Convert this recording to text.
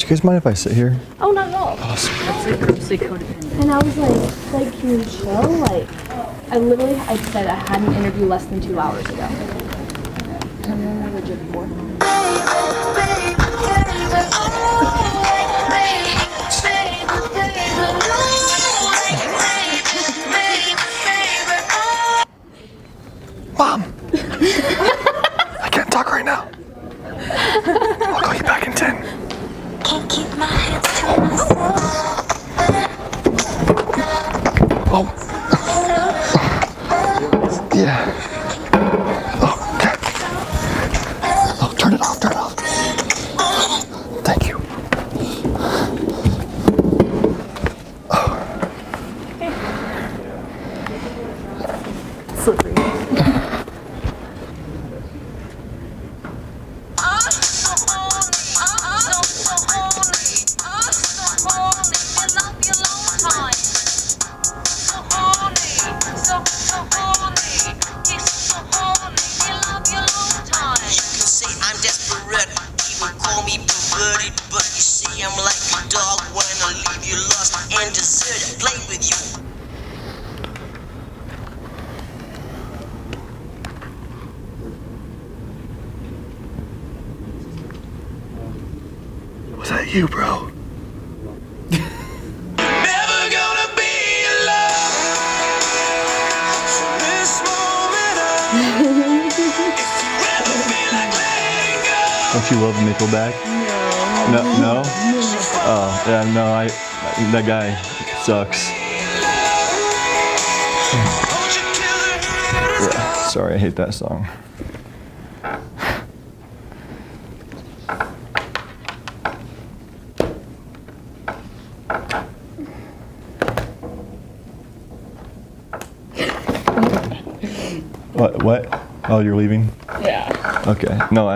guys mind if I sit here? Oh, not at all. Awesome. That's like grossly codependent. And I was like, can you chill? Like, I said I had an interview less than 2 hours ago. I've known her legit before. Mom! I can't talk right now. I'll call you back in 10. Can't keep my hands to myself. Oh. Yeah. Oh, okay. Oh, turn it off, turn it off. Thank you. Slippery. But you see, I'm like a dog when I leave you lost and deserted. Play with you. Was that you, bro? Never gonna be alone. From this moment on, if you ever feel like letting go. Don't you love Nickelback? No. No? Oh, yeah, no, that guy sucks. Yeah, sorry, I hate that song. What? Oh, you're leaving? Yeah. Okay. No,